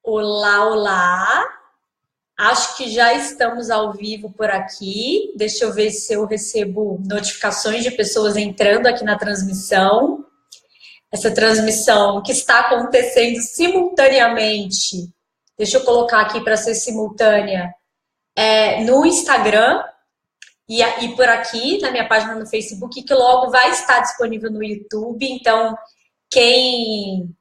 Olá, olá. Acho que já estamos ao vivo por aqui. Deixa eu ver se eu recebo notificações de pessoas entrando aqui na transmissão. Essa transmissão que está acontecendo simultaneamente. Deixa eu colocar aqui para ser simultânea. No Instagram e por aqui na minha página no Facebook, que logo vai estar disponível no YouTube. Então, quem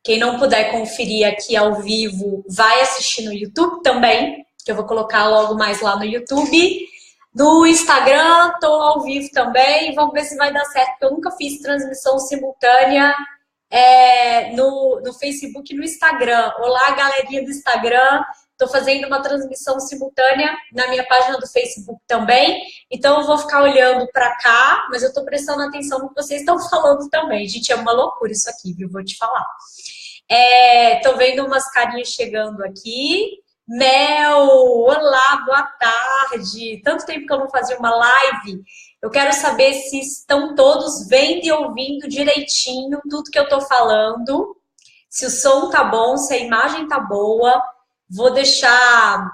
quem não puder conferir aqui ao vivo, vai assistir no YouTube também, que eu vou colocar logo mais lá no YouTube. No Instagram, estou ao vivo também. Vamos ver se vai dar certo, porque eu nunca fiz transmissão simultânea no Facebook e no Instagram. Olá, galerinha do Instagram. Estou fazendo uma transmissão simultânea na minha página do Facebook também. Então, eu vou ficar olhando para cá, mas eu estou prestando atenção no que vocês estão falando também. Gente, é uma loucura isso aqui, viu? Vou te falar. Tô vendo umas carinhas chegando aqui. Mel, olá, boa tarde. Tanto tempo que eu não fazia uma live. Eu quero saber se estão todos vendo e ouvindo direitinho tudo que eu tô falando. Se o som tá bom, se a imagem tá boa. Vou deixar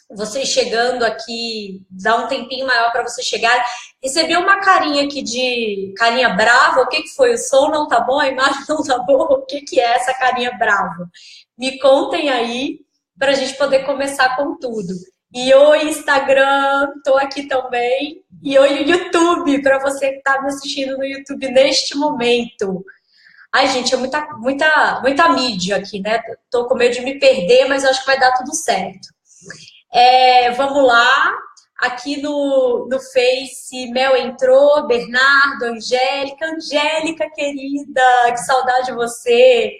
vocês chegando aqui, dar um tempinho maior para vocês chegarem. Recebi uma carinha aqui de carinha brava. O que que foi? O som não tá bom? A imagem não tá boa? O que que é essa carinha brava? Me contem aí para a gente poder começar com tudo. E oi, Instagram, tô aqui também. E oi, YouTube, para você que tá me assistindo no YouTube neste momento. Ai, gente, é muita mídia aqui, né? Tô com medo de me perder, mas acho que vai dar tudo certo. Vamos lá. Aqui no Face, Mel entrou, Bernardo, Angélica. Angélica, querida, que saudade de você.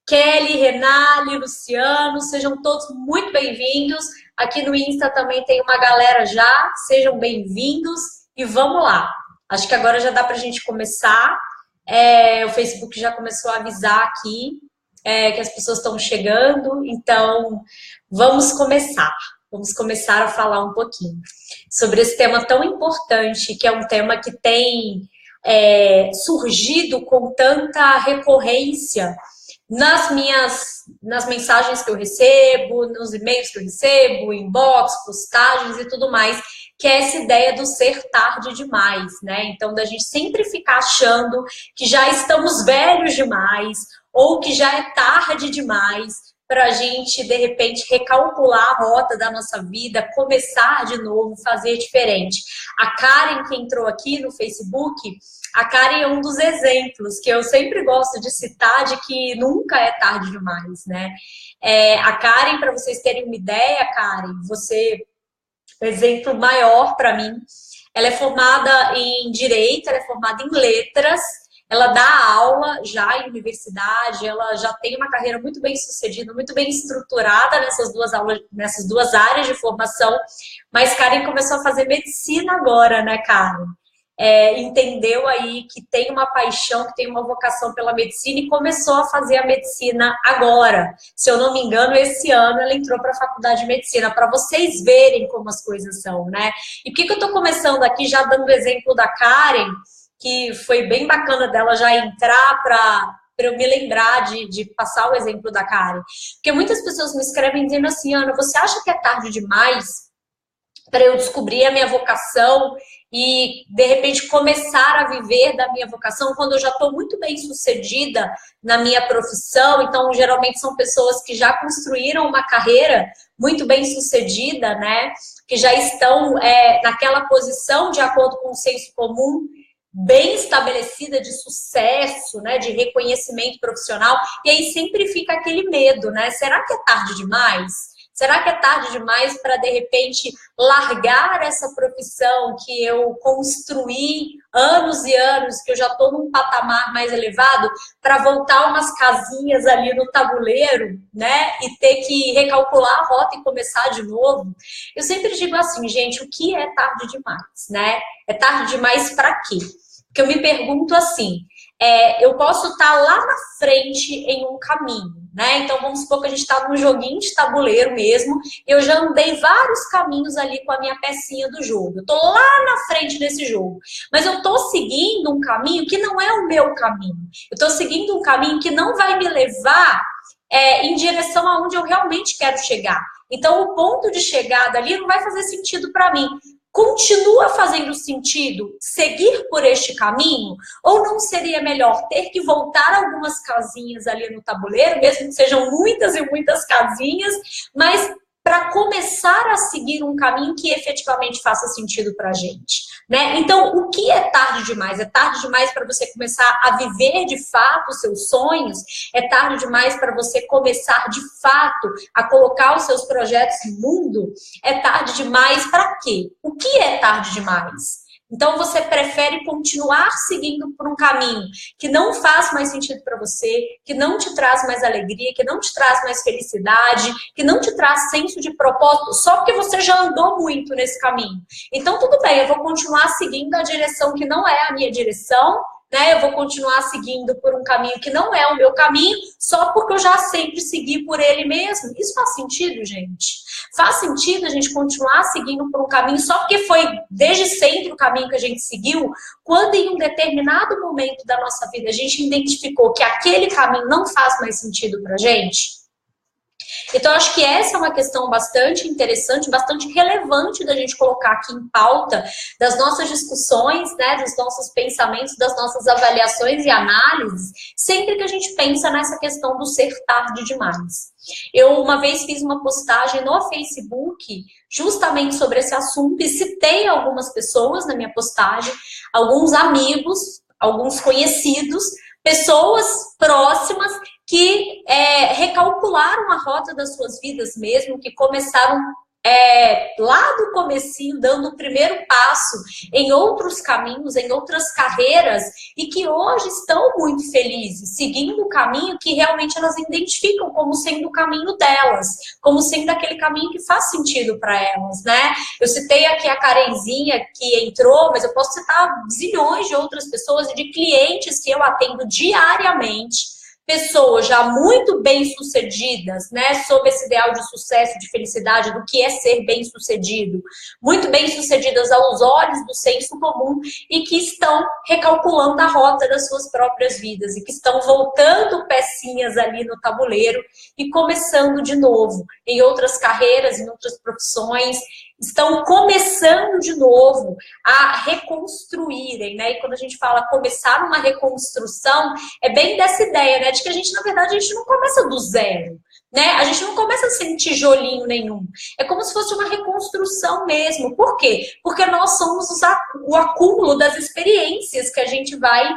Kelly, Renali, Luciano, sejam todos muito bem-vindos. Aqui no Insta também tem uma galera já, sejam bem-vindos e vamos lá. Acho que agora já dá pra gente começar. O Facebook já começou a avisar aqui que as pessoas estão chegando, então vamos começar. Vamos começar a falar um pouquinho sobre esse tema tão importante, que é um tema que tem surgido com tanta recorrência nas mensagens que eu recebo, nos e-mails que eu recebo, inbox, postagens e tudo mais, que é essa ideia do ser tarde demais, né? Então, da gente sempre ficar achando que já estamos velhos demais ou que já é tarde demais para a gente, de repente, recalcular a rota da nossa vida, começar de novo, fazer diferente. A Karen, que entrou aqui no Facebook, a Karen é um dos exemplos que eu sempre gosto de citar de que nunca é tarde demais, né? A Karen, para vocês terem uma ideia, Karen, você, o exemplo maior para mim, ela é formada em Direito, ela é formada em Letras, ela dá aula já em universidade, ela já tem uma carreira muito bem sucedida, muito bem estruturada nessas duas áreas de formação, mas Karen começou a fazer medicina agora, né, Karen? Entendeu aí que tem uma paixão, que tem uma vocação pela medicina e começou a fazer a medicina agora. Se eu não me engano, esse ano ela entrou para a faculdade de medicina, para vocês verem como as coisas são, né? E por que eu estou começando aqui já dando o exemplo da Karen, que foi bem bacana dela já entrar para eu me lembrar de passar o exemplo da Karen. Porque muitas pessoas me escrevem dizendo assim, Ana, você acha que é tarde demais para eu descobrir a minha vocação e, de repente, começar a viver da minha vocação quando eu já estou muito bem sucedida na minha profissão? Então, geralmente são pessoas que já construíram uma carreira muito bem sucedida, né? Que já estão naquela posição de acordo com o senso comum, bem estabelecida de sucesso, né, de reconhecimento profissional, e aí sempre fica aquele medo, né? Será que é tarde demais? Será que é tarde demais para, de repente, largar essa profissão que eu construí anos e anos, que eu já estou num patamar mais elevado, para voltar umas casinhas ali no tabuleiro, né? E ter que recalcular a rota e começar de novo? Eu sempre digo assim, gente, o que é tarde demais, né? É tarde demais para quê? Porque eu me pergunto assim, eu posso estar lá na frente em um caminho, né? Então, vamos supor que a gente está num joguinho de tabuleiro mesmo, eu já andei vários caminhos ali com a minha pecinha do jogo. Eu tô lá na frente desse jogo, mas eu tô seguindo um caminho que não é o meu caminho. Eu tô seguindo um caminho que não vai me levar em direção aonde eu realmente quero chegar. Então, o ponto de chegada ali não vai fazer sentido para mim. Continua fazendo sentido seguir por este caminho? Ou não seria melhor ter que voltar algumas casinhas ali no tabuleiro, mesmo que sejam muitas e muitas casinhas, mas para começar a seguir um caminho que efetivamente faça sentido para a gente, né? Então, o que é tarde demais? É tarde demais para você começar a viver de fato os seus sonhos? É tarde demais para você começar de fato a colocar os seus projetos no mundo? É tarde demais para quê? O que é tarde demais? Então, você prefere continuar seguindo por um caminho que não faz mais sentido para você, que não te traz mais alegria, que não te traz mais felicidade, que não te traz senso de propósito, só porque você já andou muito nesse caminho. Então, tudo bem, eu vou continuar seguindo a direção que não é a minha direção, né? Eu vou continuar seguindo por um caminho que não é o meu caminho, só porque eu já sempre segui por ele mesmo. Isso faz sentido, gente? Faz sentido a gente continuar seguindo por um caminho só porque foi desde sempre o caminho que a gente seguiu, quando em um determinado momento da nossa vida a gente identificou que aquele caminho não faz mais sentido pra gente? Então, acho que essa é uma questão bastante interessante, bastante relevante da gente colocar aqui em pauta das nossas discussões, né, dos nossos pensamentos, das nossas avaliações e análises, sempre que a gente pensa nessa questão do ser tarde demais. Eu uma vez fiz uma postagem no Facebook justamente sobre esse assunto e citei algumas pessoas na minha postagem, alguns amigos, alguns conhecidos, pessoas próximas que recalcularam a rota das suas vidas mesmo, que começaram lá do comecinho, dando o primeiro passo em outros caminhos, em outras carreiras, e que hoje estão muito felizes, seguindo o caminho que realmente elas identificam como sendo o caminho delas, como sendo aquele caminho que faz sentido para elas, né? Eu citei aqui a Karenzinha que entrou, mas eu posso citar zilhões de outras pessoas e de clientes que eu atendo diariamente, pessoas já muito bem-sucedidas, né, sob esse ideal de sucesso, de felicidade, do que é ser bem-sucedido, muito bem-sucedidas aos olhos do senso comum e que estão recalculando a rota das suas próprias vidas e que estão voltando pecinhas ali no tabuleiro e começando de novo em outras carreiras, em outras profissões, estão começando de novo a reconstruírem, né? E quando a gente fala começar uma reconstrução, é bem dessa ideia, né? De que a gente, na verdade, a gente não começa do zero, né? A gente não começa sem tijolinho nenhum. É como se fosse uma reconstrução mesmo. Por quê? Porque nós somos o acúmulo das experiências que a gente vai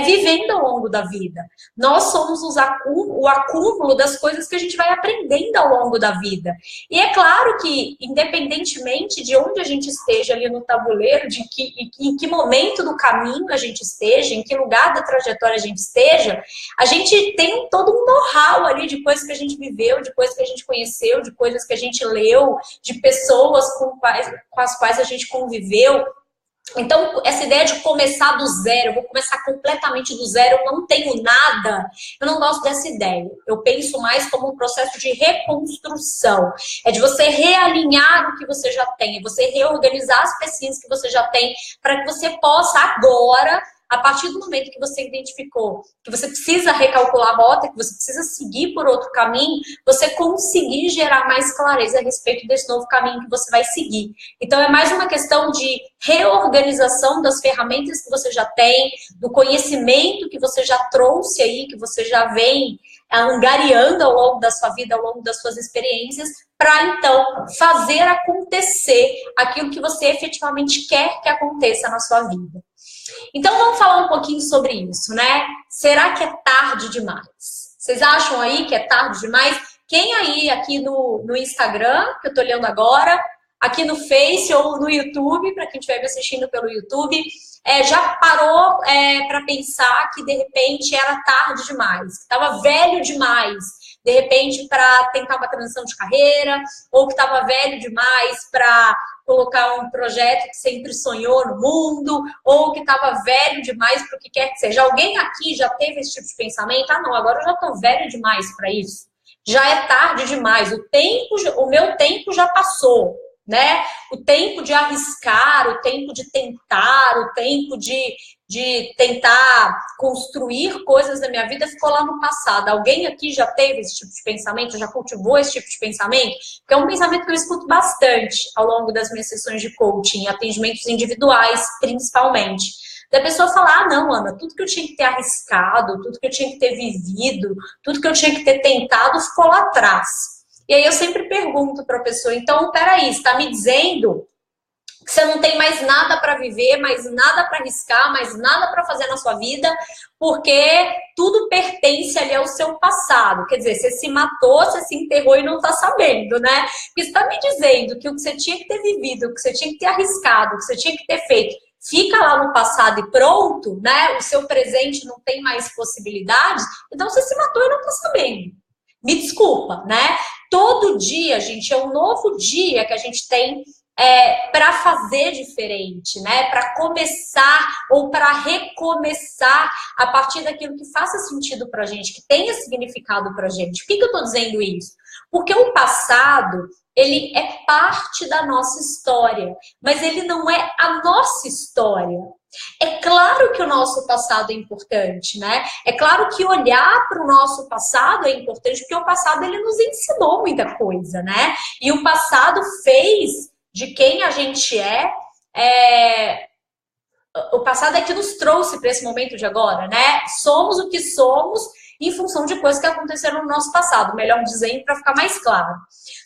vivendo ao longo da vida. Nós somos o acúmulo das coisas que a gente vai aprendendo ao longo da vida. E é claro que, independentemente de onde a gente esteja ali no tabuleiro, em que momento do caminho a gente esteja, em que lugar da trajetória a gente esteja, a gente tem todo um know-how ali de coisas que a gente viveu, de coisas que a gente conheceu, de coisas que a gente leu, de pessoas com as quais a gente conviveu. Então, essa ideia de começar do zero, eu vou começar completamente do zero, eu não tenho nada, eu não gosto dessa ideia. Eu penso mais como um processo de reconstrução. É de você realinhar o que você já tem, é você reorganizar as pecinhas que você já tem, para que você possa agora, a partir do momento que você identificou que você precisa recalcular a rota, que você precisa seguir por outro caminho, você conseguir gerar mais clareza a respeito desse novo caminho que você vai seguir. Então, é mais uma questão de reorganização das ferramentas que você já tem, do conhecimento que você já trouxe aí, que você já vem angariando ao longo da sua vida, ao longo das suas experiências, para então fazer acontecer aquilo que você efetivamente quer que aconteça na sua vida. Então, vamos falar um pouquinho sobre isso, né? Será que é tarde demais? Vocês acham aí que é tarde demais? Quem aí aqui no Instagram, que eu tô olhando agora, aqui no Face ou no YouTube, para quem estiver me assistindo pelo YouTube, já parou para pensar que de repente era tarde demais, que estava velho demais, de repente para tentar uma transição de carreira, ou que estava velho demais para colocar um projeto que sempre sonhou no mundo, ou que estava velho demais para o que quer que seja. Alguém aqui já teve esse tipo de pensamento? Ah, não, agora eu já estou velho demais para isso. Já é tarde demais. O meu tempo já passou, né? O tempo de arriscar, o tempo de tentar, o tempo de de tentar construir coisas na minha vida ficou lá no passado. Alguém aqui já teve esse tipo de pensamento, já cultivou esse tipo de pensamento? Porque é um pensamento que eu escuto bastante ao longo das minhas sessões de coaching, atendimentos individuais, principalmente. Da pessoa falar, ah, não, Ana, tudo que eu tinha que ter arriscado, tudo que eu tinha que ter vivido, tudo que eu tinha que ter tentado ficou lá atrás. E aí eu sempre pergunto para a pessoa, então, peraí, você está me dizendo que você não tem mais nada para viver, mais nada para arriscar, mais nada para fazer na sua vida, porque tudo pertence ali ao seu passado. Quer dizer, você se matou, você se enterrou e não está sabendo, né? Porque você está me dizendo que o que você tinha que ter vivido, o que você tinha que ter arriscado, o que você tinha que ter feito, fica lá no passado e pronto, né? O seu presente não tem mais possibilidades, então você se matou e não está sabendo. Me desculpa, né? Todo dia, gente, é um novo dia que a gente tem para fazer diferente, né? Para começar ou para recomeçar a partir daquilo que faça sentido para a gente, que tenha significado para a gente. Por que eu estou dizendo isso? Porque o passado, ele é parte da nossa história, mas ele não é a nossa história. É claro que o nosso passado é importante, né? É claro que olhar para o nosso passado é importante, porque o passado ele nos ensinou muita coisa, né? E o passado fez de quem a gente o passado é que nos trouxe para esse momento de agora, né? Somos o que somos em função de coisas que aconteceram no nosso passado, melhor dizendo, para ficar mais claro.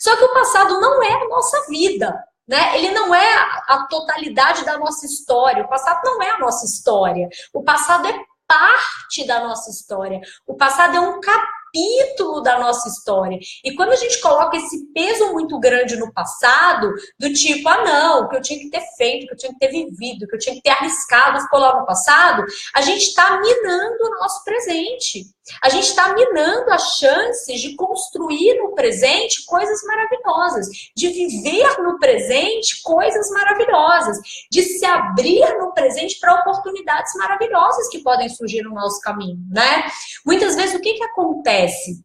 Só que o passado não é a nossa vida, né? Ele não é a totalidade da nossa história. O passado não é a nossa história. O passado é parte da nossa história. O passado é um capítulo da nossa história. E quando a gente coloca esse peso muito grande no passado, do tipo, ah não, o que eu tinha que ter feito, o que eu tinha que ter vivido, o que eu tinha que ter arriscado ficou lá no passado, a gente está minando o nosso presente. A gente está minando as chances de construir no presente coisas maravilhosas, de viver no presente coisas maravilhosas, de se abrir no presente para oportunidades maravilhosas que podem surgir no nosso caminho, né? Muitas vezes, o que acontece?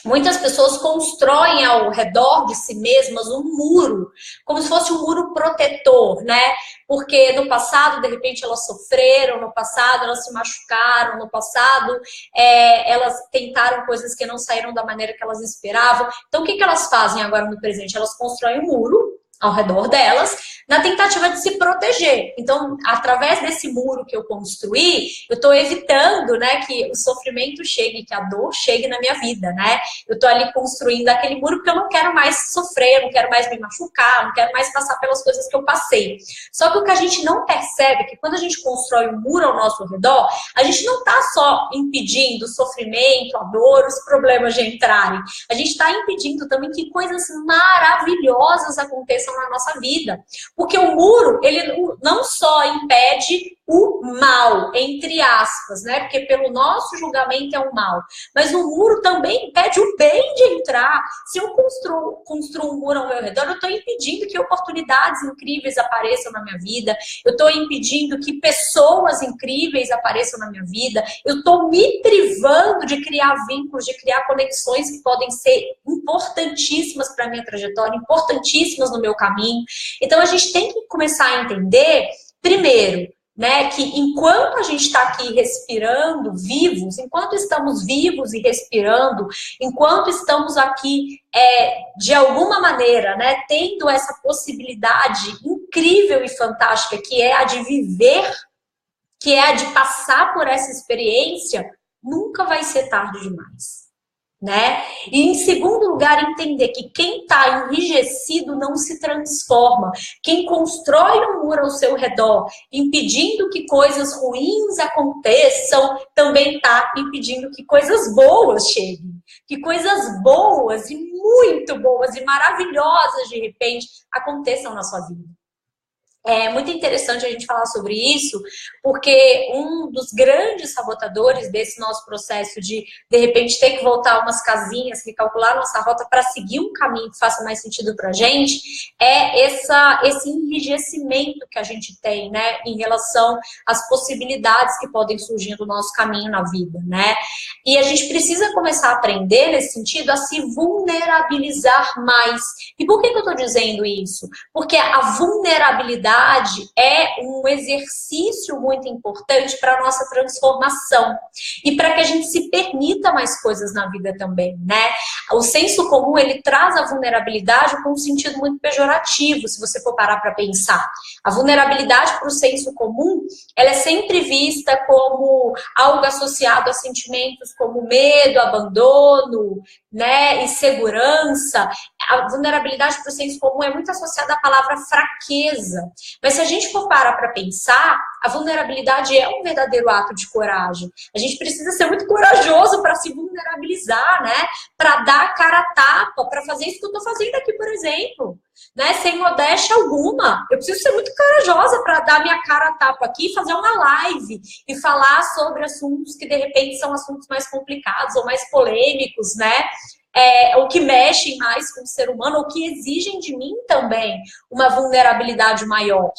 Muitas pessoas constroem ao redor de si mesmas um muro, como se fosse um muro protetor, né? Porque no passado, de repente, elas sofreram, no passado elas se machucaram, no passado elas tentaram coisas que não saíram da maneira que elas esperavam. Então, o que elas fazem agora no presente? Elas constroem um muro ao redor delas, na tentativa de se proteger. Então, através desse muro que eu construí, eu estou evitando, né, que o sofrimento chegue, que a dor chegue na minha vida, né? Eu estou ali construindo aquele muro porque eu não quero mais sofrer, eu não quero mais me machucar, eu não quero mais passar pelas coisas que eu passei. Só que o que a gente não percebe é que quando a gente constrói um muro ao nosso redor, a gente não está só impedindo o sofrimento, a dor, os problemas de entrarem. A gente está impedindo também que coisas maravilhosas aconteçam na nossa vida. Porque o muro, ele não só impede o mal, entre aspas, né? Porque pelo nosso julgamento é um mal. Mas o muro também impede o bem de entrar. Se eu construo um muro ao meu redor, eu estou impedindo que oportunidades incríveis apareçam na minha vida. Eu estou impedindo que pessoas incríveis apareçam na minha vida. Eu estou me privando de criar vínculos, de criar conexões que podem ser importantíssimas para a minha trajetória, importantíssimas no meu caminho. Então, a gente tem que começar a entender, primeiro, né, que enquanto a gente está aqui respirando, vivos, enquanto estamos vivos e respirando, enquanto estamos aqui, de alguma maneira, né, tendo essa possibilidade incrível e fantástica, que é a de viver, que é a de passar por essa experiência, nunca vai ser tarde demais. Né? E em segundo lugar, entender que quem está enrijecido não se transforma. Quem constrói um muro ao seu redor, impedindo que coisas ruins aconteçam, também está impedindo que coisas boas cheguem. Que coisas boas e muito boas e maravilhosas, de repente, aconteçam na sua vida. É muito interessante a gente falar sobre isso, porque um dos grandes sabotadores desse nosso processo de repente, ter que voltar umas casinhas, recalcular nossa rota para seguir um caminho que faça mais sentido para a gente, é esse enrijecimento que a gente tem, né, em relação às possibilidades que podem surgir no nosso caminho na vida, né? E a gente precisa começar a aprender, nesse sentido, a se vulnerabilizar mais. E por que eu estou dizendo isso? Porque a vulnerabilidade vulnerabilidade é um exercício muito importante para a nossa transformação e para que a gente se permita mais coisas na vida também, né? O senso comum, ele traz a vulnerabilidade com um sentido muito pejorativo, se você for parar para pensar. A vulnerabilidade para o senso comum, ela é sempre vista como algo associado a sentimentos como medo, abandono, né, insegurança. A vulnerabilidade para o senso comum é muito associada à palavra fraqueza. Mas se a gente for parar para pensar, a vulnerabilidade é um verdadeiro ato de coragem. A gente precisa ser muito corajoso para se vulnerabilizar, né? Para dar a cara a tapa, para fazer isso que eu estou fazendo aqui, por exemplo. Né? Sem modéstia alguma. Eu preciso ser muito corajosa para dar minha cara a tapa aqui, fazer uma live e falar sobre assuntos que, de repente, são assuntos mais complicados ou mais polêmicos, né? Ou que mexem mais com o ser humano, ou que exigem de mim também uma vulnerabilidade maior.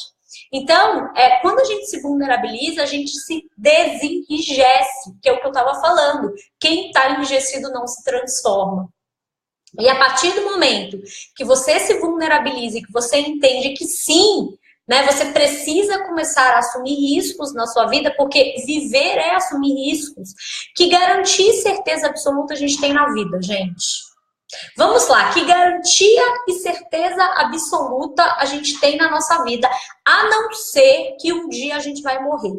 Então, quando a gente se vulnerabiliza, a gente se desenrijece, que é o que eu estava falando. Quem está enrijecido não se transforma. E a partir do momento que você se vulnerabiliza e que você entende que sim, né, você precisa começar a assumir riscos na sua vida, porque viver é assumir riscos. Que garantia e certeza absoluta a gente tem na vida, gente? Vamos lá, que garantia e certeza absoluta a gente tem na nossa vida, a não ser que um dia a gente vai morrer.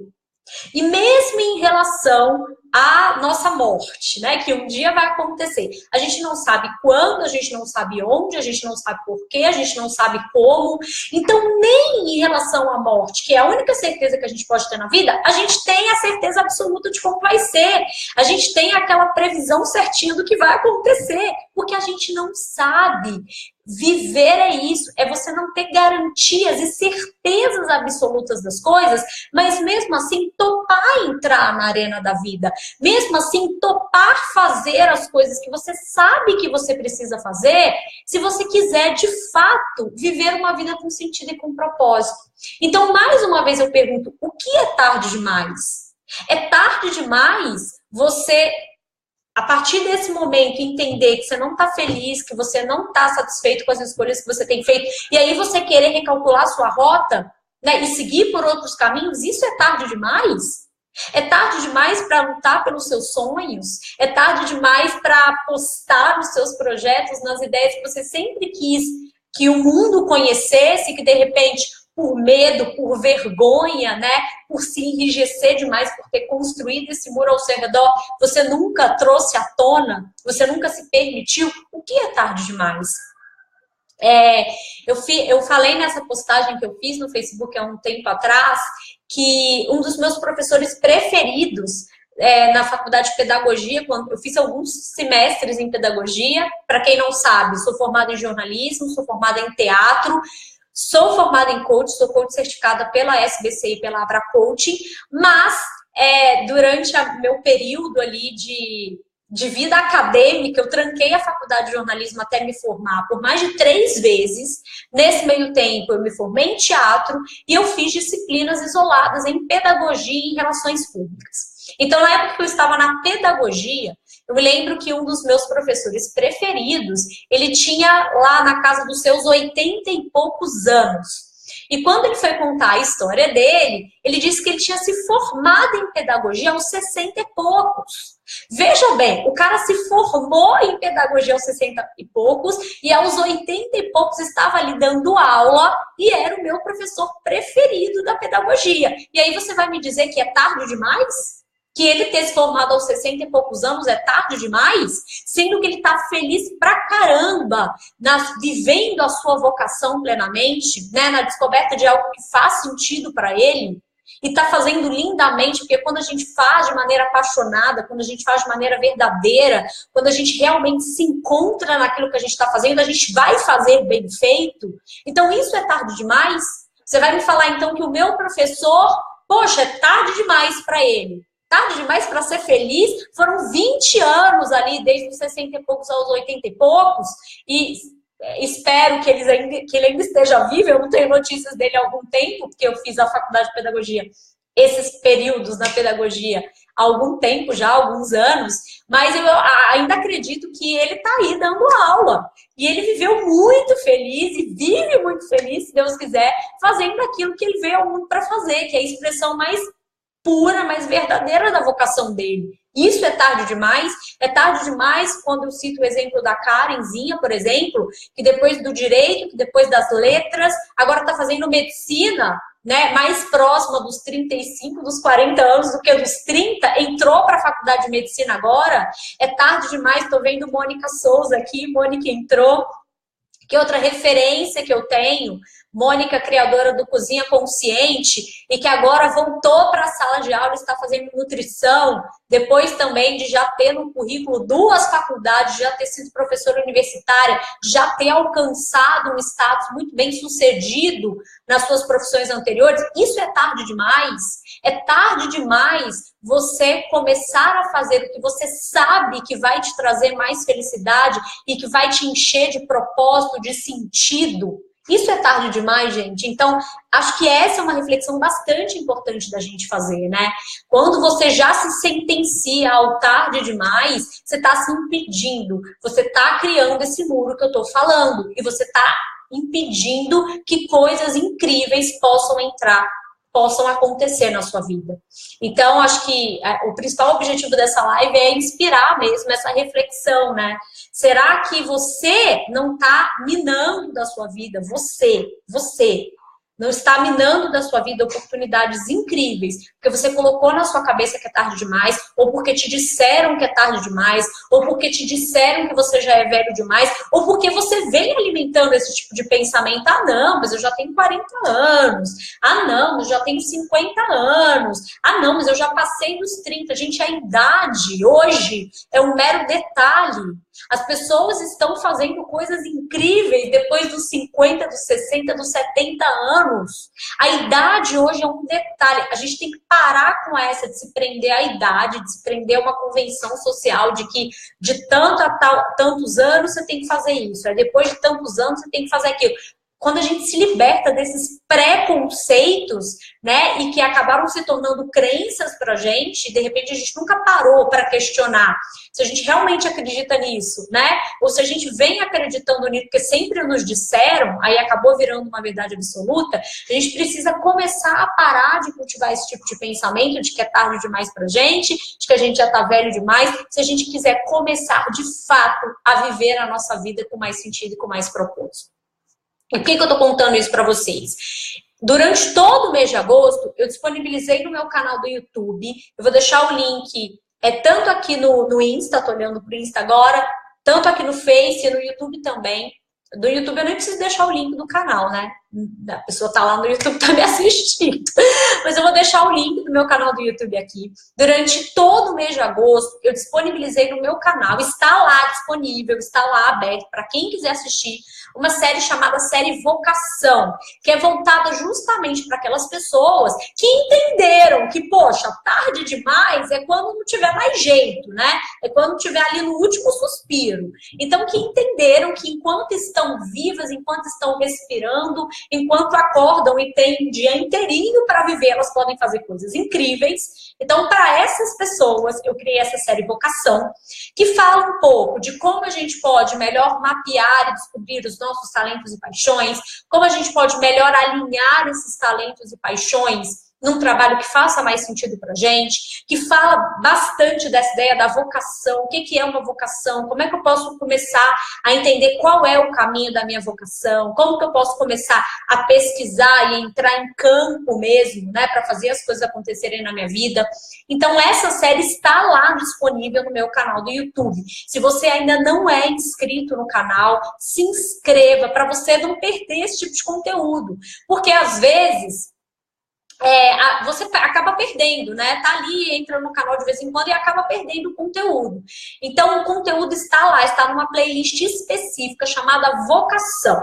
E mesmo em relação à nossa morte, né, que um dia vai acontecer, a gente não sabe quando, a gente não sabe onde, a gente não sabe porquê, a gente não sabe como. Então, nem em relação à morte, que é a única certeza que a gente pode ter na vida, a gente tem a certeza absoluta de como vai ser. A gente tem aquela previsão certinha do que vai acontecer, porque a gente não sabe. Viver é isso, é você não ter garantias e certezas absolutas das coisas, mas mesmo assim topar entrar na arena da vida, mesmo assim topar fazer as coisas que você sabe que você precisa fazer, se você quiser de fato viver uma vida com sentido e com propósito. Então, mais uma vez eu pergunto, o que é tarde demais? É tarde demais você, a partir desse momento, entender que você não está feliz, que você não está satisfeito com as escolhas que você tem feito, e aí você querer recalcular a sua rota, né, e seguir por outros caminhos, isso é tarde demais? É tarde demais para lutar pelos seus sonhos? É tarde demais para apostar nos seus projetos, nas ideias que você sempre quis que o mundo conhecesse, que de repente, por medo, por vergonha, né, por se enrijecer demais, por ter construído esse muro ao seu redor, você nunca trouxe à tona, você nunca se permitiu? O que é tarde demais? Eu falei nessa postagem que eu fiz no Facebook há um tempo atrás, que um dos meus professores preferidos na faculdade de pedagogia, quando eu fiz alguns semestres em pedagogia, para quem não sabe, sou formada em jornalismo, sou formada em teatro, sou formada em coach, sou coach certificada pela SBC e pela Abra Coaching, mas durante meu período ali de vida acadêmica, eu tranquei a faculdade de jornalismo até me formar por mais de 3 vezes. Nesse meio tempo, eu me formei em teatro e eu fiz disciplinas isoladas em pedagogia e em relações públicas. Então, na época que eu estava na pedagogia, eu me lembro que um dos meus professores preferidos, ele tinha lá na casa dos seus 80 e poucos anos. E quando ele foi contar a história dele, ele disse que ele tinha se formado em pedagogia aos 60 e poucos. Veja bem, o cara se formou em pedagogia aos 60 e poucos e aos 80 e poucos estava ali dando aula e era o meu professor preferido da pedagogia. E aí você vai me dizer que é tarde demais? Que ele ter se formado aos 60 e poucos anos é tarde demais? Sendo que ele está feliz pra caramba, vivendo a sua vocação plenamente, né, na descoberta de algo que faz sentido para ele. E está fazendo lindamente, porque quando a gente faz de maneira apaixonada, quando a gente faz de maneira verdadeira, quando a gente realmente se encontra naquilo que a gente está fazendo, a gente vai fazer bem feito. Então isso é tarde demais? Você vai me falar então que o meu professor, poxa, é tarde demais para ele. Tarde demais para ser feliz? Foram 20 anos ali, desde os 60 e poucos aos 80 e poucos, e espero que ele ainda esteja vivo. Eu não tenho notícias dele há algum tempo, porque eu fiz a faculdade de pedagogia, esses períodos na pedagogia há algum tempo já, há alguns anos, mas eu ainda acredito que ele está aí dando aula. E ele viveu muito feliz e vive muito feliz, se Deus quiser, fazendo aquilo que ele veio ao mundo para fazer, que é a expressão mais pura, mais verdadeira da vocação dele. Isso é tarde demais? É tarde demais quando eu cito o exemplo da Karenzinha, por exemplo, que depois do direito, que depois das letras, agora está fazendo medicina, né, mais próxima dos 35, dos 40 anos do que dos 30, entrou para a faculdade de medicina agora. É tarde demais, estou vendo Mônica Souza aqui, Mônica entrou. Que outra referência que eu tenho? Mônica, criadora do Cozinha Consciente, e que agora voltou para a sala de aula, está fazendo nutrição, depois também de já ter no currículo 2 faculdades, já ter sido professora universitária, já ter alcançado um status muito bem sucedido nas suas profissões anteriores. Isso é tarde demais? É tarde demais você começar a fazer o que você sabe que vai te trazer mais felicidade e que vai te encher de propósito, de sentido. Isso é tarde demais, gente? Então, acho que essa é uma reflexão bastante importante da gente fazer, né? Quando você já se sentencia ao tarde demais, você está se impedindo. Você está criando esse muro que eu estou falando. E você está impedindo que coisas incríveis possam acontecer na sua vida. Então, acho que o principal objetivo dessa live é inspirar mesmo essa reflexão, né? Será que você não está minando da sua vida? Você não está minando da sua vida oportunidades incríveis, porque você colocou na sua cabeça que é tarde demais, ou porque te disseram que é tarde demais, ou porque te disseram que você já é velho demais, ou porque você vem alimentando esse tipo de pensamento. Ah, não, mas eu já tenho 40 anos. Ah, não, mas eu já tenho 50 anos. Ah, não, mas eu já passei dos 30. Gente, a idade hoje é um mero detalhe. As pessoas estão fazendo coisas incríveis depois dos 50, dos 60, dos 70 anos. A idade hoje é um detalhe. A gente tem que parar com essa de se prender à idade, de se prender a uma convenção social de que de tanto a tantos anos você tem que fazer isso. Aí depois de tantos anos você tem que fazer aquilo. Quando a gente se liberta desses preconceitos, né, e que acabaram se tornando crenças pra gente, de repente a gente nunca parou para questionar se a gente realmente acredita nisso, né? Ou se a gente vem acreditando nisso porque sempre nos disseram, aí acabou virando uma verdade absoluta. A gente precisa começar a parar de cultivar esse tipo de pensamento de que é tarde demais pra gente, de que a gente já tá velho demais, se a gente quiser começar de fato a viver a nossa vida com mais sentido e com mais propósito. E por que eu tô contando isso para vocês? Durante todo o mês de agosto, eu disponibilizei no meu canal do YouTube. Eu vou deixar o link, tanto aqui no Insta, tô olhando pro Insta agora, tanto aqui no Face e no YouTube também. Do YouTube eu nem preciso deixar o link do canal, né? A pessoa tá lá no YouTube, tá me assistindo. Mas eu vou deixar o link do meu canal do YouTube aqui. Durante todo o mês de agosto, eu disponibilizei no meu canal, está lá disponível, está lá aberto para quem quiser assistir, uma série chamada Série Vocação, que é voltada justamente para aquelas pessoas que entenderam que, poxa, tarde demais é quando não tiver mais jeito, né? É quando tiver ali no último suspiro. Então, que entenderam que enquanto estão vivas, enquanto estão respirando, enquanto acordam e têm um dia inteirinho para viver, elas podem fazer coisas incríveis. Então, para essas pessoas, eu criei essa série Vocação, que fala um pouco de como a gente pode melhor mapear e descobrir os nossos talentos e paixões, como a gente pode melhor alinhar esses talentos e paixões num trabalho que faça mais sentido pra gente, que fala bastante dessa ideia da vocação, o que é uma vocação, como é que eu posso começar a entender qual é o caminho da minha vocação, como que eu posso começar a pesquisar e entrar em campo mesmo, né, para fazer as coisas acontecerem na minha vida. Então essa série está lá disponível no meu canal do YouTube. Se você ainda não é inscrito no canal, se inscreva para você não perder esse tipo de conteúdo, porque às vezes você acaba perdendo, né? Tá ali, entra no canal de vez em quando e acaba perdendo o conteúdo. Então, o conteúdo está lá, está numa playlist específica chamada Vocação.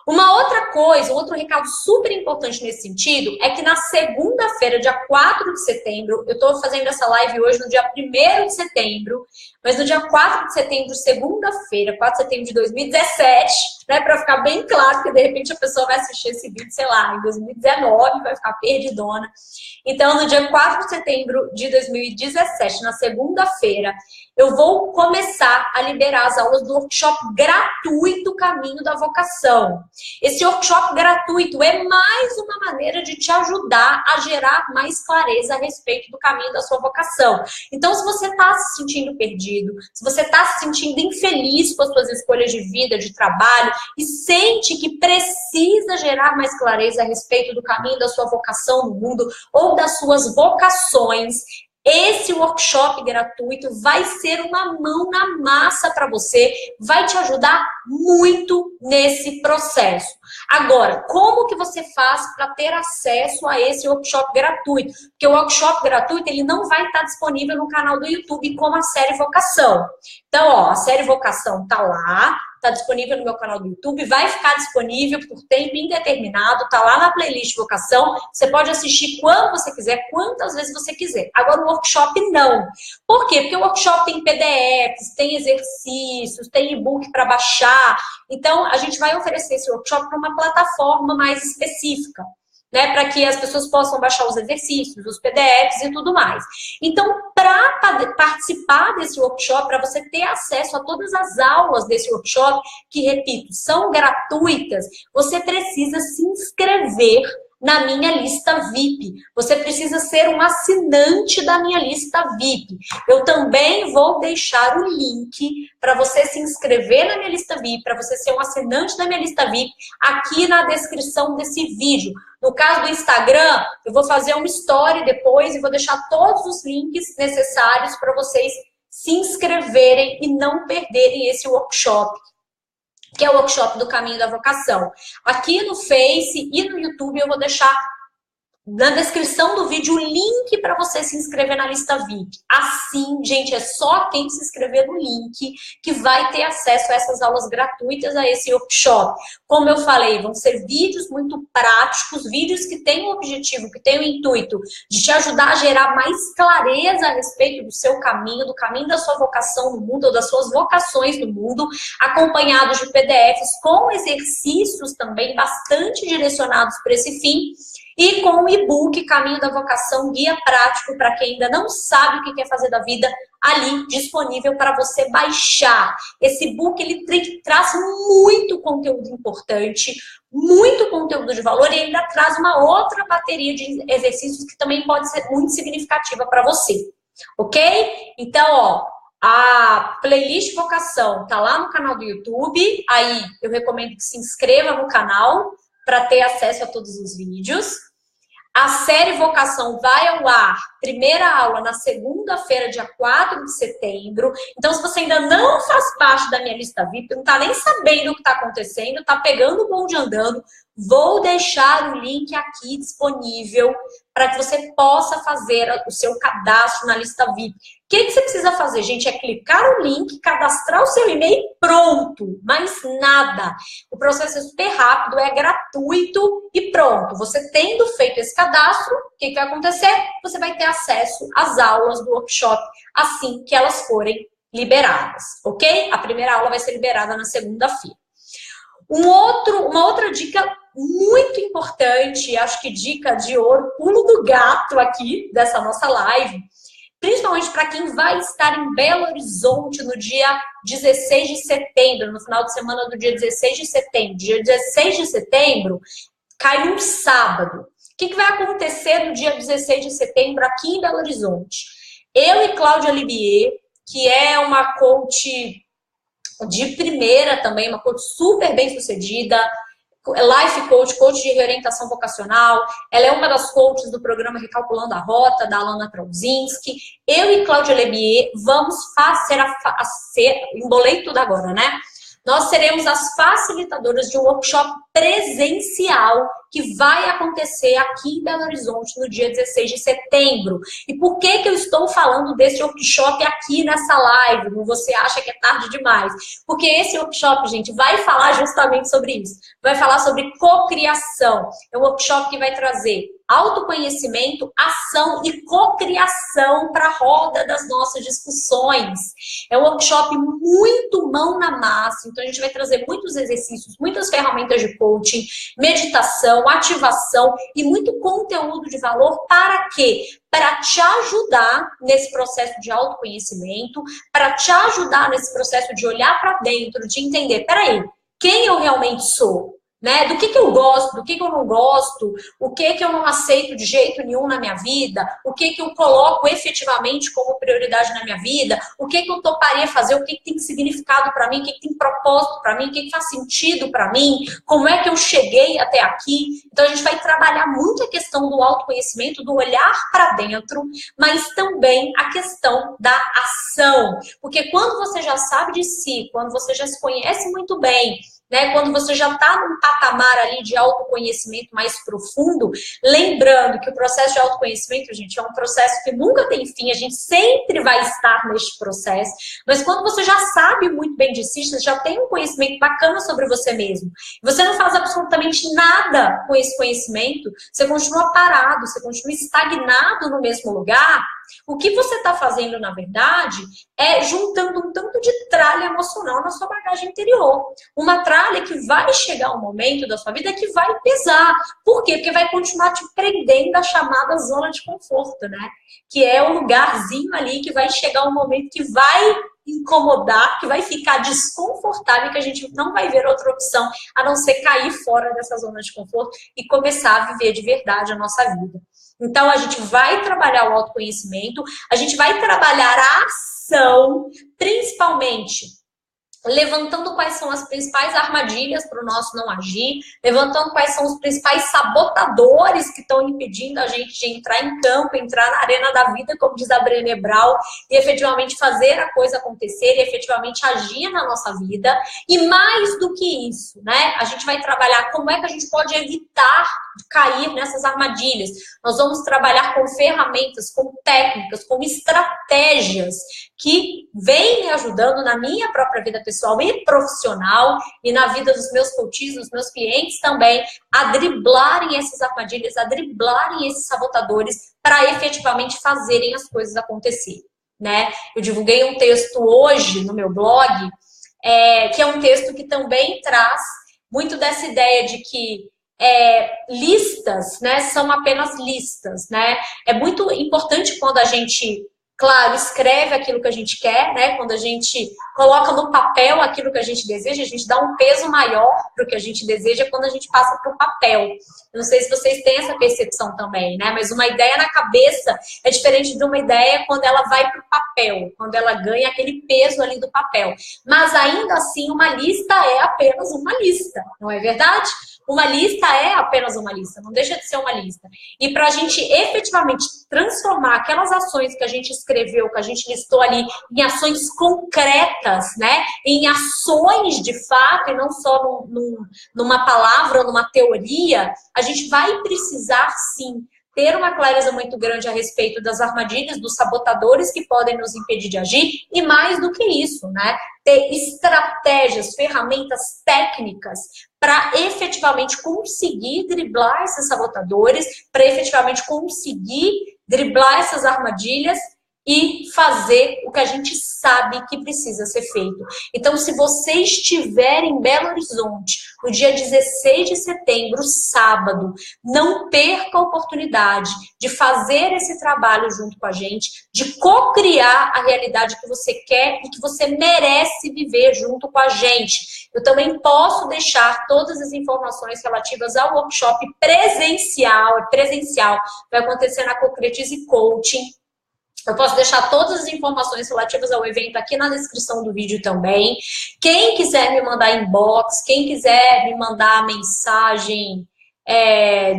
Uma outra coisa, um outro recado super importante nesse sentido é que na segunda-feira, dia 4 de setembro, eu estou fazendo essa live hoje no dia 1º de setembro, mas no dia 4 de setembro, segunda-feira, 4 de setembro de 2017, né, para ficar bem claro, porque de repente a pessoa vai assistir esse vídeo, sei lá, em 2019, vai ficar perdidona. Então, no dia 4 de setembro de 2017, na segunda-feira, eu vou começar a liberar as aulas do workshop gratuito Caminho da Vocação. Esse workshop gratuito é mais uma maneira de te ajudar a gerar mais clareza a respeito do caminho da sua vocação. Então, se você está se sentindo perdido, se você está se sentindo infeliz com as suas escolhas de vida, de trabalho, e sente que precisa gerar mais clareza a respeito do caminho da sua vocação no mundo ou das suas vocações, esse workshop gratuito vai ser uma mão na massa para você, vai te ajudar muito nesse processo. Agora, como que você faz para ter acesso a esse workshop gratuito? Porque o workshop gratuito ele não vai estar disponível no canal do YouTube como a série Vocação. Então, ó, a série Vocação tá lá, tá disponível no meu canal do YouTube, vai ficar disponível por tempo indeterminado, tá lá na playlist Vocação, você pode assistir quando você quiser, quantas vezes você quiser. Agora o workshop não. Por quê? Porque o workshop tem PDFs, tem exercícios, tem e-book para baixar. Então, a gente vai oferecer esse workshop para uma plataforma mais específica, né, para que as pessoas possam baixar os exercícios, os PDFs e tudo mais. Então, para participar desse workshop, para você ter acesso a todas as aulas desse workshop, que, repito, são gratuitas, você precisa se inscrever na minha lista VIP. Você precisa ser um assinante da minha lista VIP. Eu também vou deixar o link para você se inscrever na minha lista VIP, para você ser um assinante da minha lista VIP, aqui na descrição desse vídeo. No caso do Instagram, eu vou fazer uma story depois e vou deixar todos os links necessários para vocês se inscreverem e não perderem esse workshop, que é o workshop do Caminho da Vocação. Aqui no Face e no YouTube eu vou deixar na descrição do vídeo o link para você se inscrever na lista VIP. Assim, gente, é só quem se inscrever no link que vai ter acesso a essas aulas gratuitas, a esse workshop. Como eu falei, vão ser vídeos muito práticos, vídeos que têm o objetivo, que têm o intuito de te ajudar a gerar mais clareza a respeito do seu caminho, do caminho da sua vocação no mundo, ou das suas vocações no mundo, acompanhados de PDFs com exercícios também bastante direcionados para esse fim, e com o e-book Caminho da Vocação, guia prático para quem ainda não sabe o que quer fazer da vida, ali disponível para você baixar. Esse e-book ele traz muito conteúdo importante, muito conteúdo de valor e ainda traz uma outra bateria de exercícios que também pode ser muito significativa para você, ok? Então, ó, a playlist Vocação tá lá no canal do YouTube, aí eu recomendo que se inscreva no canal para ter acesso a todos os vídeos. A série Vocação vai ao ar, primeira aula na segunda-feira, dia 4 de setembro. Então, se você ainda não faz parte da minha lista VIP, não está nem sabendo o que está acontecendo, está pegando o bonde andando, vou deixar o link aqui disponível para que você possa fazer o seu cadastro na lista VIP. O que você precisa fazer, gente? É clicar no link, cadastrar o seu e-mail, pronto. Mais nada. O processo é super rápido, é gratuito e pronto. Você tendo feito esse cadastro, o que vai acontecer? Você vai ter acesso às aulas do workshop assim que elas forem liberadas, ok? A primeira aula vai ser liberada na segunda-feira. Uma outra dica muito importante, acho que dica de ouro, pulo do gato aqui dessa nossa live, principalmente para quem vai estar em Belo Horizonte no dia 16 de setembro, no final de semana do dia 16 de setembro. Dia 16 de setembro cai um sábado. O que vai acontecer no dia 16 de setembro aqui em Belo Horizonte? Eu e Cláudia Libier, que é uma coach de primeira também, uma coach super bem sucedida, life coach, coach de reorientação vocacional, ela é uma das coaches do programa Recalculando a Rota, da Alana Trauzinski. Eu e Cláudia Lebier vamos embolei tudo agora, né? Nós seremos as facilitadoras de um workshop presencial que vai acontecer aqui em Belo Horizonte no dia 16 de setembro. E por que que eu estou falando desse workshop aqui nessa live? Não você acha que é tarde demais? Porque esse workshop, gente, vai falar justamente sobre isso. Vai falar sobre cocriação. É um workshop que vai trazer autoconhecimento, ação e cocriação para a roda das nossas discussões. É um workshop muito mão na massa, então a gente vai trazer muitos exercícios, muitas ferramentas de coaching, meditação, ativação e muito conteúdo de valor para quê? Para te ajudar nesse processo de autoconhecimento, para te ajudar nesse processo de olhar para dentro, de entender, peraí, quem eu realmente sou? Né? Do que eu gosto, do que eu não gosto, o que eu não aceito de jeito nenhum na minha vida, o que eu coloco efetivamente como prioridade na minha vida, o que eu toparia fazer, o que tem significado para mim, o que tem propósito para mim, o que faz sentido para mim, como é que eu cheguei até aqui. Então a gente vai trabalhar muito a questão do autoconhecimento, do olhar para dentro, mas também a questão da ação. Porque quando você já sabe de si, quando você já se conhece muito bem, né, quando você já está num patamar ali de autoconhecimento mais profundo, lembrando que o processo de autoconhecimento, gente, é um processo que nunca tem fim, a gente sempre vai estar neste processo, mas quando você já sabe muito bem de si, você já tem um conhecimento bacana sobre você mesmo, você não faz absolutamente nada com esse conhecimento, você continua parado, você continua estagnado no mesmo lugar, o que você está fazendo, na verdade, é juntando um tanto de tralha emocional na sua bagagem interior. Uma tralha que vai chegar um momento da sua vida que vai pesar. Por quê? Porque vai continuar te prendendo à chamada zona de conforto, né? Que é o lugarzinho ali que vai chegar um momento que vai incomodar, que vai ficar desconfortável, que a gente não vai ver outra opção a não ser cair fora dessa zona de conforto e começar a viver de verdade a nossa vida. Então, a gente vai trabalhar o autoconhecimento, a gente vai trabalhar a ação, principalmente levantando quais são as principais armadilhas para o nosso não agir, levantando quais são os principais sabotadores que estão impedindo a gente de entrar em campo, entrar na arena da vida, como diz a Brené Brown, e efetivamente fazer a coisa acontecer, e efetivamente agir na nossa vida. E mais do que isso, né? A gente vai trabalhar como é que a gente pode evitar cair nessas armadilhas. Nós vamos trabalhar com ferramentas, com técnicas, com estratégias que vem me ajudando na minha própria vida pessoal e profissional e na vida dos meus coaches, dos meus clientes também, a driblarem essas armadilhas, a driblarem esses sabotadores para efetivamente fazerem as coisas acontecer, né? Eu divulguei um texto hoje no meu blog, que é um texto que também traz muito dessa ideia de que listas, né, são apenas listas, né? É muito importante quando a gente, claro, escreve aquilo que a gente quer, né? Quando a gente coloca no papel aquilo que a gente deseja, a gente dá um peso maior para o que a gente deseja quando a gente passa para o papel. Eu não sei se vocês têm essa percepção também, né? Mas uma ideia na cabeça é diferente de uma ideia quando ela vai para o papel, quando ela ganha aquele peso ali do papel. Mas ainda assim, uma lista é apenas uma lista, não é verdade? Uma lista é apenas uma lista, não deixa de ser uma lista. E para a gente efetivamente transformar aquelas ações que a gente escreveu, que a gente listou ali, em ações concretas, né? Em ações de fato, e não só numa palavra ou numa teoria, a gente vai precisar sim ter uma clareza muito grande a respeito das armadilhas, dos sabotadores que podem nos impedir de agir, e mais do que isso, né? Ter estratégias, ferramentas técnicas para efetivamente conseguir driblar esses sabotadores, para efetivamente conseguir driblar essas armadilhas e fazer o que a gente sabe que precisa ser feito. Então, se você estiver em Belo Horizonte, no dia 16 de setembro, sábado, não perca a oportunidade de fazer esse trabalho junto com a gente, de co-criar a realidade que você quer e que você merece viver junto com a gente. Eu também posso deixar todas as informações relativas ao workshop presencial, vai acontecer na Concretize Coaching. Eu posso deixar todas as informações relativas ao evento aqui na descrição do vídeo também. Quem quiser me mandar inbox, quem quiser me mandar mensagem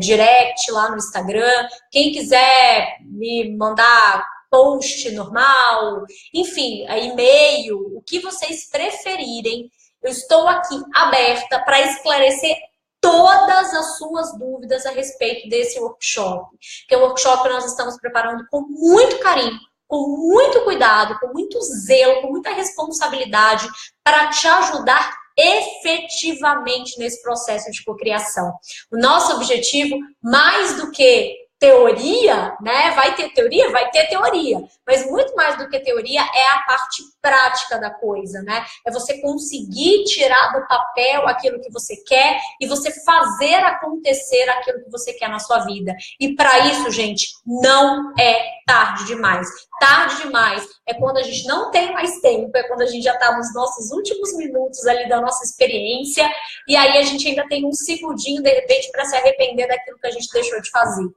direct lá no Instagram, quem quiser me mandar post normal, enfim, e-mail, o que vocês preferirem, eu estou aqui aberta para esclarecer todas as suas dúvidas a respeito desse workshop. Que é um workshop que nós estamos preparando com muito carinho, com muito cuidado, com muito zelo, com muita responsabilidade para te ajudar efetivamente nesse processo de cocriação. O nosso objetivo, mais do que teoria, né? Vai ter teoria? Vai ter teoria. Mas muito mais do que teoria é a parte prática da coisa, né? É você conseguir tirar do papel aquilo que você quer e você fazer acontecer aquilo que você quer na sua vida. E para isso, gente, não é tarde demais. Tarde demais é quando a gente não tem mais tempo, é quando a gente já está nos nossos últimos minutos ali da nossa experiência e aí a gente ainda tem um segundinho, de repente, para se arrepender daquilo que a gente deixou de fazer.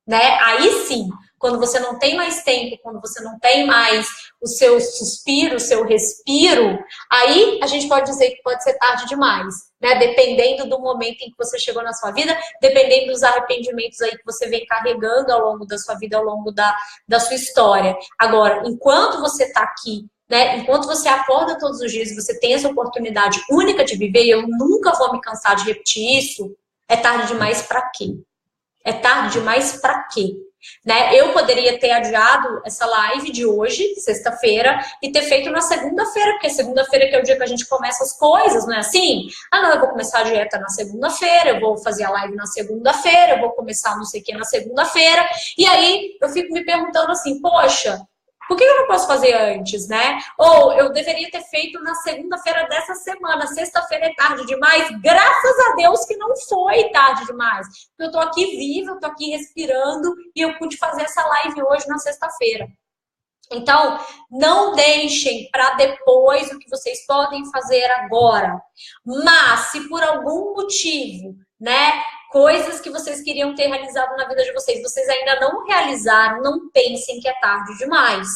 Né? Aí sim, quando você não tem mais tempo, quando você não tem mais o seu suspiro, o seu respiro, aí a gente pode dizer que pode ser tarde demais, né? Dependendo do momento em que você chegou na sua vida, dependendo dos arrependimentos aí que você vem carregando ao longo da sua vida, ao longo da sua história. Agora, enquanto você está aqui, né? Enquanto você acorda todos os dias, você tem essa oportunidade única de viver, e eu nunca vou me cansar de repetir isso, é tarde demais para quê? É tarde demais para quê? Né? Eu poderia ter adiado essa live de hoje, sexta-feira, e ter feito na segunda-feira, porque segunda-feira que é o dia que a gente começa as coisas, não é assim? Ah, não, eu vou começar a dieta na segunda-feira, eu vou fazer a live na segunda-feira, eu vou começar não sei o que na segunda-feira, e aí eu fico me perguntando assim, poxa, por que eu não posso fazer antes, né? Ou eu deveria ter feito na segunda-feira dessa semana, sexta-feira é tarde demais. Graças a Deus que não foi tarde demais. Eu tô aqui viva, eu tô aqui respirando e eu pude fazer essa live hoje na sexta-feira. Então, não deixem para depois o que vocês podem fazer agora. Mas, se por algum motivo, né, coisas que vocês queriam ter realizado na vida de vocês, vocês ainda não realizaram, não pensem que é tarde demais.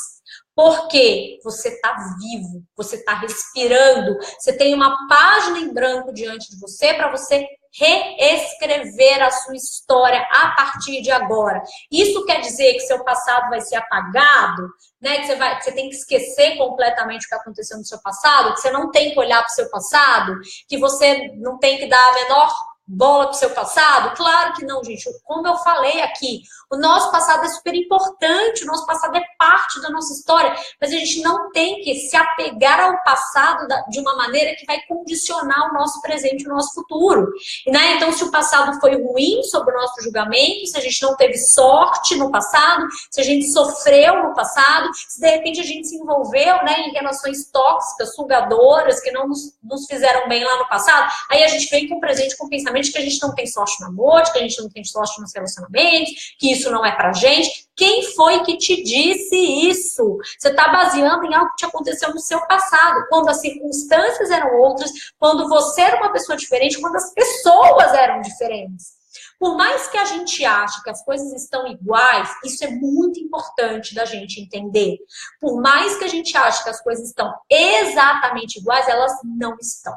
Porque você está vivo, você está respirando, você tem uma página em branco diante de você para você reescrever a sua história a partir de agora. Isso quer dizer que seu passado vai ser apagado, né? Que você tem que esquecer completamente o que aconteceu no seu passado, que você não tem que olhar para o seu passado, que você não tem que dar a menor bola pro seu passado? Claro que não, gente. Como eu falei aqui, o nosso passado é super importante, o nosso passado é parte da nossa história, mas a gente não tem que se apegar ao passado de uma maneira que vai condicionar o nosso presente e o nosso futuro. Né? Então, se o passado foi ruim sob o nosso julgamento, se a gente não teve sorte no passado, se a gente sofreu no passado, se de repente a gente se envolveu, né, em relações tóxicas, sugadoras, que não nos fizeram bem lá no passado, aí a gente vem com o presente com o pensamento de que a gente não tem sorte no amor, de que a gente não tem sorte nos relacionamentos, que isso não é pra gente. Quem foi que te disse isso? Você está baseando em algo que te aconteceu no seu passado, quando as circunstâncias eram outras, quando você era uma pessoa diferente, quando as pessoas eram diferentes. Por mais que a gente ache que as coisas estão iguais, isso é muito importante da gente entender. Por mais que a gente ache que as coisas estão exatamente iguais, elas não estão.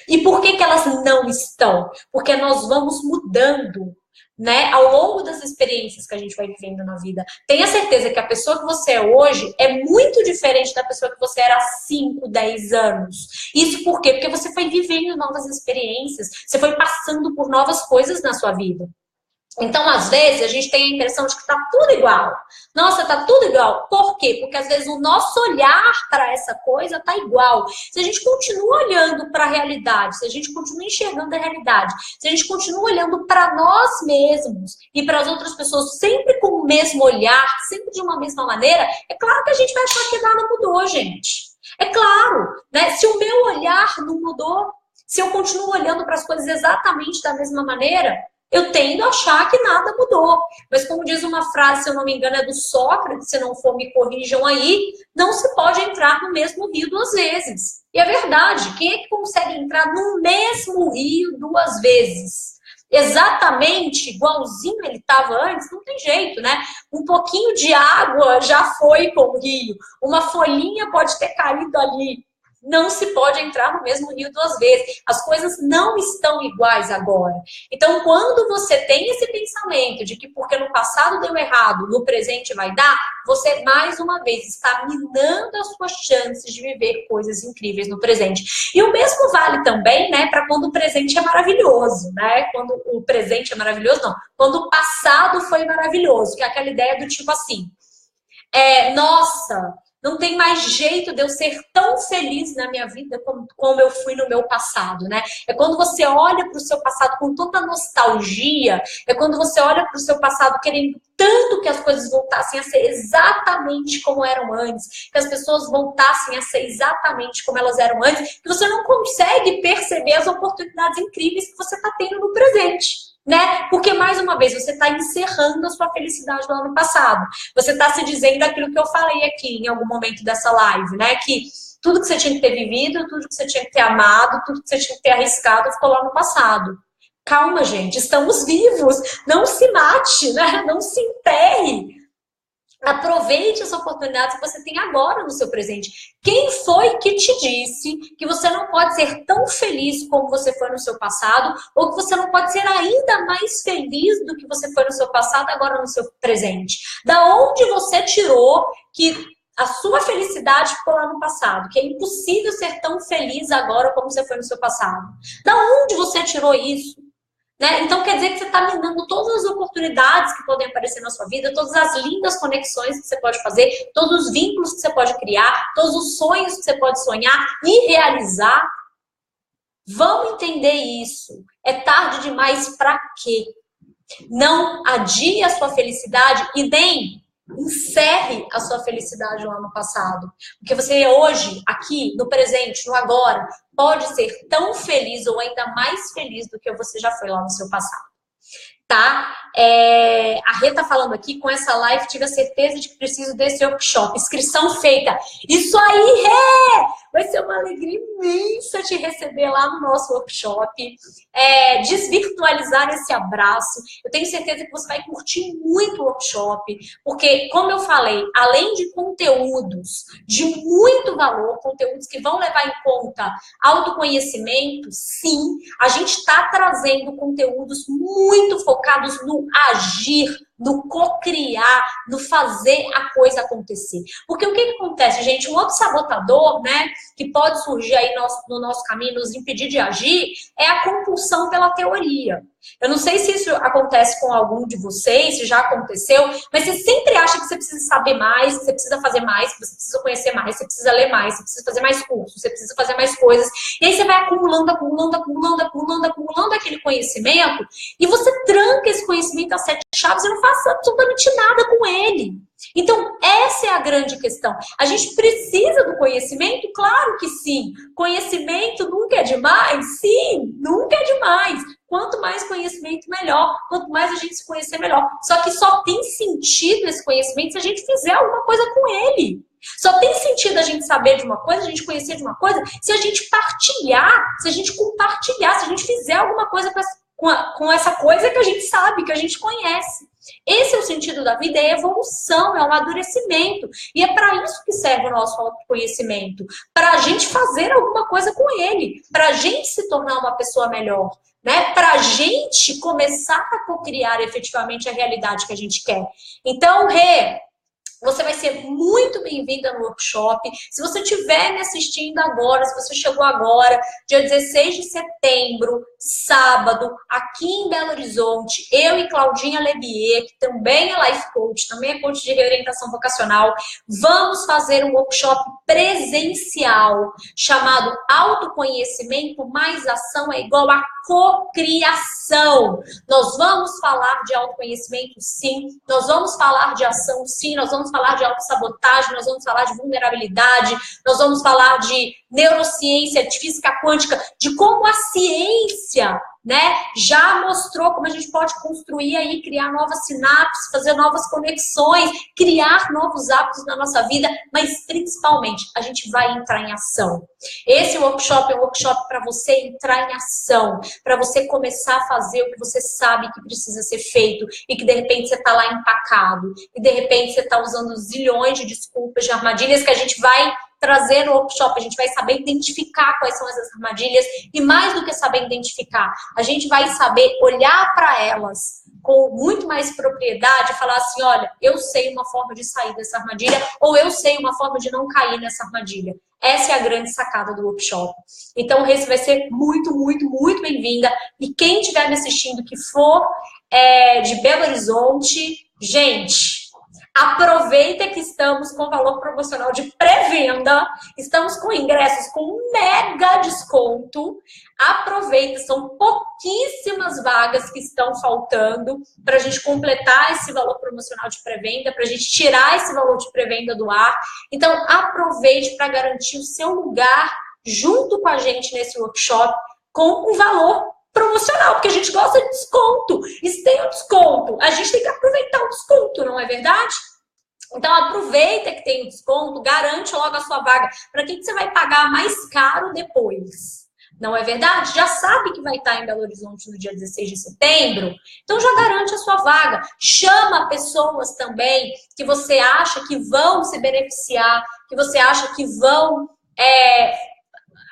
E por que elas não estão? Porque nós vamos mudando, né, ao longo das experiências que a gente vai vivendo na vida. Tenha certeza que a pessoa que você é hoje é muito diferente da pessoa que você era há 5, 10 anos. Isso por quê? Porque você foi vivendo novas experiências, você foi passando por novas coisas na sua vida. Então, às vezes, a gente tem a impressão de que está tudo igual. Nossa, está tudo igual. Por quê? Porque, às vezes, o nosso olhar para essa coisa está igual. Se a gente continua olhando para a realidade, se a gente continua enxergando a realidade, se a gente continua olhando para nós mesmos e para as outras pessoas sempre com o mesmo olhar, sempre de uma mesma maneira, é claro que a gente vai achar que nada mudou, gente. É claro, né? Se o meu olhar não mudou, se eu continuo olhando para as coisas exatamente da mesma maneira, eu tendo a achar que nada mudou. Mas como diz uma frase, se eu não me engano, é do Sócrates, se não for me corrijam aí, não se pode entrar no mesmo rio 2 vezes. E é verdade, quem é que consegue entrar no mesmo rio 2 vezes? Exatamente igualzinho ele estava antes, não tem jeito, né? Um pouquinho de água já foi com o rio, uma folhinha pode ter caído ali Não se pode entrar no mesmo rio duas vezes. As coisas não estão iguais agora. Então, quando você tem esse pensamento de que porque no passado deu errado, no presente vai dar, você, mais uma vez, está minando as suas chances de viver coisas incríveis no presente. E o mesmo vale também, né, para quando o presente é maravilhoso, né? Quando o presente é maravilhoso, não. Quando o passado foi maravilhoso, que é aquela ideia do tipo assim, nossa, não tem mais jeito de eu ser tão feliz na minha vida como eu fui no meu passado, né? É quando você olha para o seu passado com tanta nostalgia, é quando você olha para o seu passado querendo tanto que as coisas voltassem a ser exatamente como eram antes, que as pessoas voltassem a ser exatamente como elas eram antes, que você não consegue perceber as oportunidades incríveis que você está tendo no presente. Né? Porque, mais uma vez, você está encerrando a sua felicidade do ano passado. Você está se dizendo aquilo que eu falei aqui em algum momento dessa live, né? Que tudo que você tinha que ter vivido, tudo que você tinha que ter amado, tudo que você tinha que ter arriscado ficou lá no passado. Calma, gente, estamos vivos. Não se mate, né? Não se enterre. Aproveite as oportunidades que você tem agora no seu presente. Quem foi que te disse que você não pode ser tão feliz como você foi no seu passado, ou que você não pode ser ainda mais feliz do que você foi no seu passado agora no seu presente? Da onde você tirou que a sua felicidade ficou lá no passado, que é impossível ser tão feliz agora como você foi no seu passado? Da onde você tirou isso? Né? Então quer dizer que você está minando todas as oportunidades que podem aparecer na sua vida, todas as lindas conexões que você pode fazer, todos os vínculos que você pode criar, todos os sonhos que você pode sonhar e realizar. Vamos entender isso. É tarde demais para quê? Não adie a sua felicidade e nem encerre a sua felicidade lá no passado. Porque você hoje, aqui, no presente, no agora, pode ser tão feliz ou ainda mais feliz do que você já foi lá no seu passado. Tá? A Rê tá falando aqui, com essa live tive a certeza de que preciso desse workshop. Inscrição feita. Isso aí, Rê! Vai ser uma alegria imensa te receber lá no nosso workshop. Desvirtualizar esse abraço. Eu tenho certeza que você vai curtir muito o workshop, porque, como eu falei, além de conteúdos de muito valor, conteúdos que vão levar em conta autoconhecimento, sim, a gente está trazendo conteúdos muito focados no agir, no co-criar, no fazer a coisa acontecer. Porque o que acontece, gente? Um outro sabotador, né, que pode surgir aí no nosso caminho, nos impedir de agir, é a compulsão pela teoria. Eu não sei se isso acontece com algum de vocês, se já aconteceu, mas você sempre acha que você precisa saber mais, que você precisa fazer mais, que você precisa conhecer mais, você precisa ler mais, você precisa fazer mais cursos, você precisa fazer mais coisas. E aí você vai acumulando aquele conhecimento e você tranca esse conhecimento a 7 chaves e não faz absolutamente nada com ele. Então, essa é a grande questão. A gente precisa do conhecimento? Claro que sim. Conhecimento nunca é demais? Sim, nunca é demais. Quanto mais conhecimento, melhor. Quanto mais a gente se conhecer, melhor. Só que só tem sentido esse conhecimento se a gente fizer alguma coisa com ele. Só tem sentido a gente saber de uma coisa, a gente conhecer de uma coisa, se a gente partilhar, se a gente compartilhar, se a gente fizer alguma coisa com essa coisa que a gente sabe, que a gente conhece. Esse é o sentido da vida, é evolução, é o amadurecimento. E é para isso que serve o nosso autoconhecimento. Para a gente fazer alguma coisa com ele. Para a gente se tornar uma pessoa melhor. Né? Para a gente começar a co-criar efetivamente a realidade que a gente quer. Então, Rê, você vai ser muito bem-vinda no workshop. Se você estiver me assistindo agora, se você chegou agora, dia 16 de setembro, sábado, aqui em Belo Horizonte, eu e Claudinha Lebier, que também é life coach, também é coach de reorientação vocacional, vamos fazer um workshop presencial chamado Autoconhecimento mais Ação é igual a cocriação. Nós vamos falar de autoconhecimento, sim. Nós vamos falar de ação, sim. Nós vamos falar de autossabotagem, nós vamos falar de vulnerabilidade, nós vamos falar de neurociência, de física quântica, de como a ciência, né, já mostrou como a gente pode construir aí, criar novas sinapses, fazer novas conexões, criar novos hábitos na nossa vida, mas principalmente a gente vai entrar em ação. Esse workshop é um workshop para você entrar em ação, para você começar a fazer o que você sabe que precisa ser feito e que de repente você está lá empacado, e de repente você está usando zilhões de desculpas, de armadilhas que a gente vai trazer no workshop, a gente vai saber identificar quais são essas armadilhas e mais do que saber identificar, a gente vai saber olhar para elas com muito mais propriedade e falar assim, olha, eu sei uma forma de sair dessa armadilha ou eu sei uma forma de não cair nessa armadilha. Essa é a grande sacada do workshop. Então, esse vai ser muito, muito, muito bem-vinda. E quem estiver me assistindo que for de Belo Horizonte, gente, aproveita que estamos com valor promocional de pré-venda, estamos com ingressos com mega desconto. Aproveita, são pouquíssimas vagas que estão faltando para a gente completar esse valor promocional de pré-venda, para a gente tirar esse valor de pré-venda do ar. Então, aproveite para garantir o seu lugar junto com a gente nesse workshop com um valor promocional, porque a gente gosta de desconto. E se tem um desconto, a gente tem que aproveitar o desconto, não é verdade? Então, aproveita que tem o desconto, garante logo a sua vaga. Para que você vai pagar mais caro depois? Não é verdade? Já sabe que vai estar em Belo Horizonte no dia 16 de setembro? Então já garante a sua vaga. Chama pessoas também que você acha que vão se beneficiar, que você acha que vão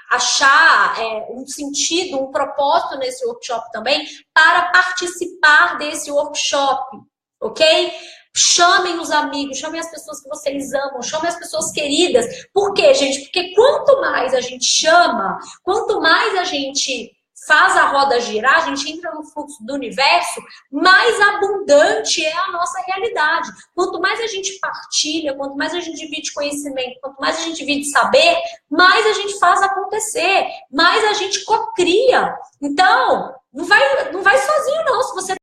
achar um sentido, um propósito nesse workshop também, para participar desse workshop, ok? Chamem os amigos, chamem as pessoas que vocês amam, chamem as pessoas queridas. Por quê, gente? Porque quanto mais a gente chama, quanto mais a gente faz a roda girar, a gente entra no fluxo do universo, mais abundante é a nossa realidade. Quanto mais a gente partilha, quanto mais a gente divide conhecimento, quanto mais a gente divide saber, mais a gente faz acontecer, mais a gente cocria. Então, não vai sozinho não. Se você